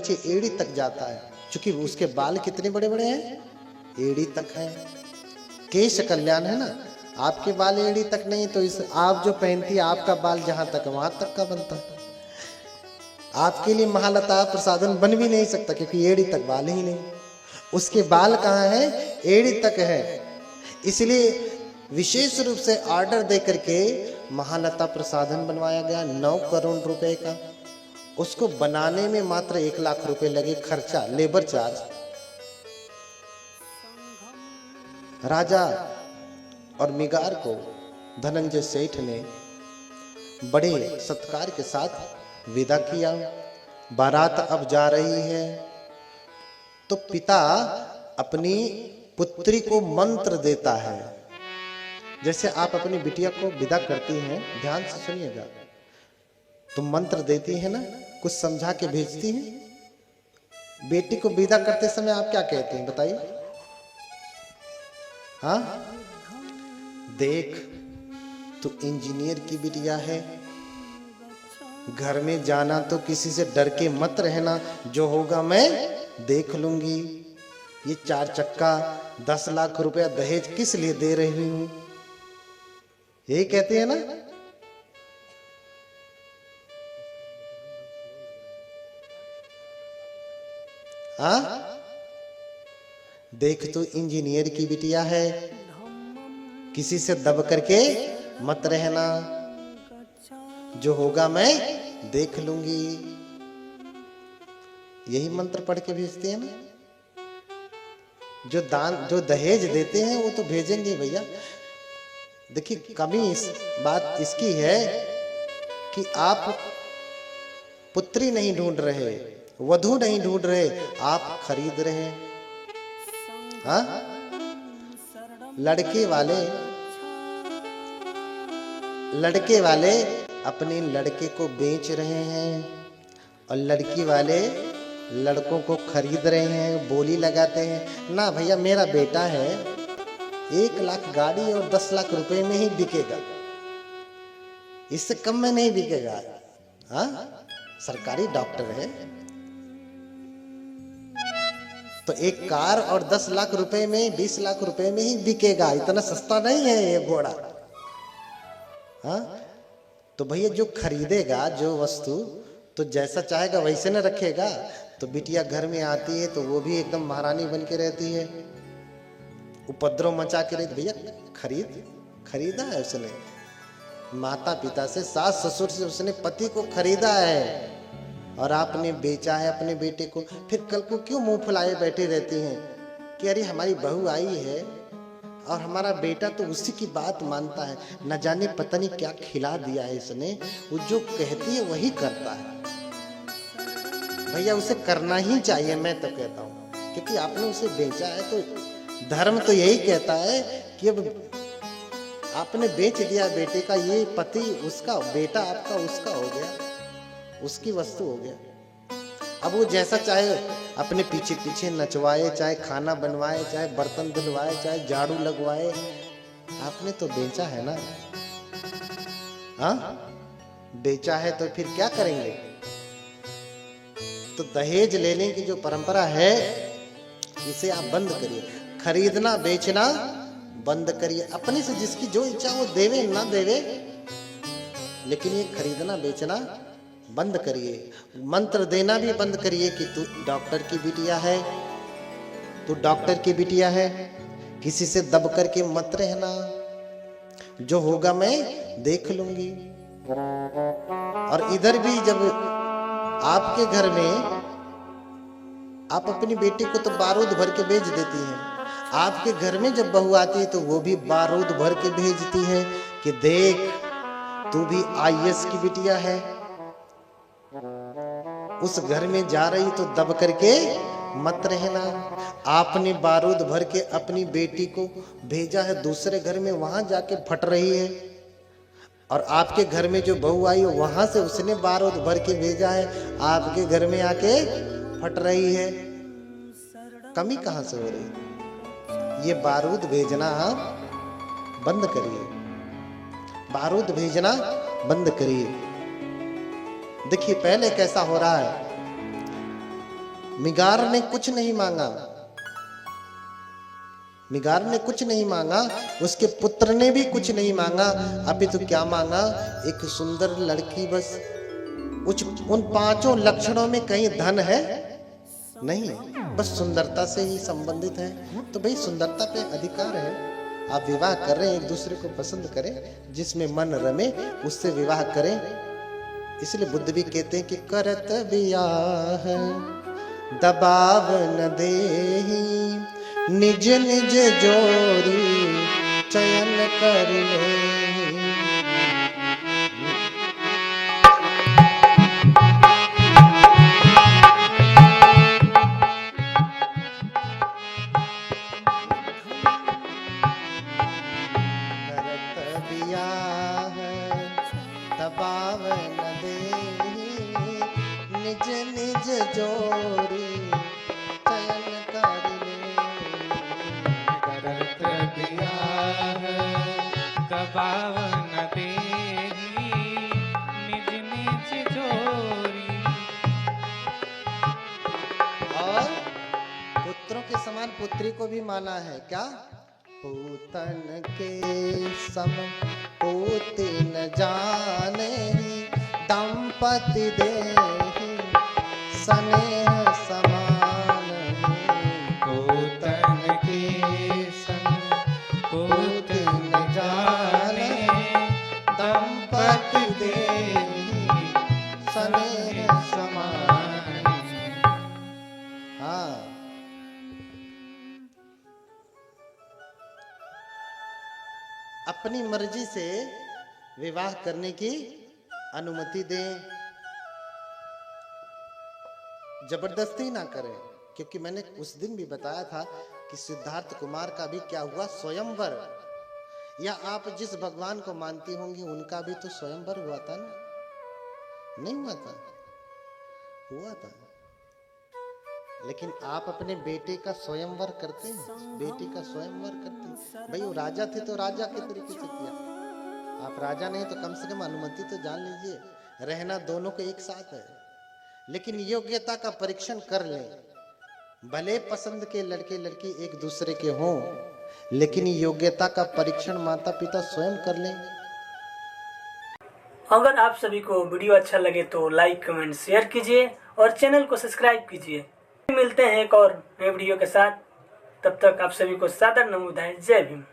नीचे एड़ी तक जाता है, क्योंकि उसके बाल कितने बड़े बड़े हैं, एड़ी तक हैं। केश कल्याण है ना, आपके बाल एड़ी तक नहीं, तो इस आप जो पहनती है आपका बाल जहां तक वहां तक का बनता है। आपके लिए महालता प्रसादन बन भी नहीं सकता, क्योंकि एड़ी तक बाल ही नहीं, उसके बाल कहाँ है, एड़ी तक है। इसलिए विशेष रूप से ऑर्डर दे करके महालता प्रसादन बनवाया गया 9 करोड़ रुपए का। उसको बनाने में मात्र 1 लाख रुपए लगे खर्चा, लेबर चार्ज। राजा और मिगार को धनंजय सेठ ने बड़े सत्कार के साथ विदा किया। बारात अब जा रही है, तो पिता अपनी पुत्री को मंत्र देता है। जैसे आप अपनी बिटिया को विदा करती हैं, ध्यान से सुनिएगा, तो मंत्र देती है ना, कुछ समझा के भेजती हैं। बेटी को विदा करते समय आप क्या कहते हैं बताइए? हाँ, देख तू इंजीनियर की बिटिया है, घर में जाना तो किसी से डर के मत रहना, जो होगा मैं देख लूंगी। ये 4 चक्का 10 लाख रुपया दहेज किस लिए दे रही हूं, यही कहते हैं ना। हाँ, देख तू इंजीनियर की बिटिया है, किसी से दब करके मत रहना, जो होगा मैं देख लूंगी। यही मंत्र पढ़ के भेजते हैं ना। जो दहेज देते हैं वो तो भेजेंगे भैया। देखिए, कमी इस बात इसकी है कि आप पुत्री नहीं ढूंढ रहे, वधू नहीं ढूंढ रहे, आप खरीद रहे हैं। हाँ, लड़के वाले अपने लड़के को बेच रहे हैं, और लड़की वाले लड़कों को खरीद रहे हैं, बोली लगाते हैं ना, भैया मेरा बेटा है, 1 लाख गाड़ी और 10 लाख रुपए में ही बिकेगा, इससे कम में नहीं बिकेगा। हाँ, सरकारी डॉक्टर है, तो एक कार और 10 लाख रुपए में, 20 लाख रुपए में ही बिकेगा, इतना सस्ता नहीं है ये घोड़ा। हाँ, तो भैया जो खरीदेगा जो वस्तु, तो जैसा चाहेगा वैसे न रखेगा। तो बिटिया घर में आती है तो वो भी एकदम महारानी बन के रहती है, उपद्रव मचा के रहती। भैया खरीदा है उसने, माता पिता से, सास ससुर से उसने पति को खरीदा है, और आपने बेचा है अपने बेटे को। फिर कल को क्यों मुंह फुलाए बैठे रहती हैं कि अरे हमारी बहू आई है और हमारा बेटा तो उसी की बात मानता है, न जाने पता नहीं क्या खिला दिया है इसने, वो जो कहती है वही करता है। भैया उसे करना ही चाहिए, मैं तो कहता हूँ, क्योंकि आपने उसे बेचा है। तो धर्म तो यही कहता है कि अब आपने बेच दिया बेटे का, ये पति उसका, बेटा आपका उसका हो गया, उसकी वस्तु हो गया। अब वो जैसा चाहे अपने पीछे पीछे नचवाए, चाहे खाना बनवाए, चाहे बर्तन धुलवाए, चाहे झाड़ू लगवाए, आपने तो बेचा है ना। हाँ, बेचा है तो फिर क्या करेंगे? तो दहेज लेने की जो परंपरा है, इसे आप बंद करिए। खरीदना बेचना बंद करिए। अपने से जिसकी जो इच्छा वो देवे ना देवे, लेकिन ये खरीदना बेचना बंद करिए। मंत्र देना भी बंद करिए कि तू डॉक्टर की बिटिया है, तू डॉक्टर की बिटिया है, किसी से दब करके मत रहना, जो होगा मैं देख लूंगी। और इधर भी जब आपके घर में आप अपनी बेटी को तो बारूद भर के भेज देती हैं, आपके घर में जब बहू आती है तो वो भी बारूद भर के भेजती है कि देख तू भी आईएएस की बिटिया है। उस घर में जा रही तो दब करके मत रहना। आपने बारूद भर के अपनी बेटी को भेजा है दूसरे घर में, वहां जाके फट रही है, और आपके घर में जो बहू आई वहां से उसने बारूद भर के भेजा है, आपके घर में आके फट रही है। कमी कहां से हो रही? ये बारूद भेजना बंद करिए, बारूद भेजना बंद करिए। देखिए पहले कैसा हो रहा है, मिगार ने कुछ नहीं मांगा, मिगार ने कुछ नहीं मांगा, उसके पुत्र ने भी कुछ नहीं मांगा। अभी तो क्या मांगा? एक सुंदर लड़की बस। उन पांचों लक्षणों में कहीं धन है नहीं, बस सुंदरता से ही संबंधित है। तो भाई सुंदरता पे अधिकार है। आप विवाह कर रहे हैं, एक दूसरे को पसंद करें, जिसमें मन रमे उससे विवाह करें। इसलिए बुद्ध भी कहते हैं कि करत वियाह दबाव न देहि, निज निज जोरी चयन कर ले। दबाव न देहि, निज निज जोरी चयन कर ले। करत वियाह दबाव न देहि, निज निज जोरी। और पुत्रों के समान पुत्री को भी माना है। क्या? पूतन के सम पूति न जाने, दंपति देहि स्नेह समान। पूतन के सम पूति न जाने, दंपति देहि स्नेह समान। हाँ, अपनी मर्जी से विवाह करने की अनुमति दें, जबरदस्ती ना करें। क्योंकि मैंने उस दिन भी बताया था कि सिद्धार्थ कुमार का भी क्या हुआ, स्वयंवर। या आप जिस भगवान को मानती होंगी उनका भी तो स्वयंवर हुआ था ना? नहीं हुआ था? हुआ था। लेकिन आप अपने बेटे का स्वयंवर करते हैं, बेटी का स्वयंवर करते हैं। भाई वो राजा थे तो राजा के तरीके से किया। आप राजा नहीं तो कम से कम अनुमति तो जान लीजिए। रहना दोनों को एक साथ है, लेकिन योग्यता का परीक्षण कर लें। भले पसंद के लड़के लड़की एक दूसरे के हों, लेकिन योग्यता का परीक्षण माता पिता स्वयं कर लें। अगर आप सभी को वीडियो अच्छा लगे तो लाइक कमेंट शेयर कीजिए और चैनल को सब्सक्राइब कीजिए। मिलते हैं एक और नए वीडियो के साथ। तब तक आप सभी को सादर नमोदाय। जय भीम।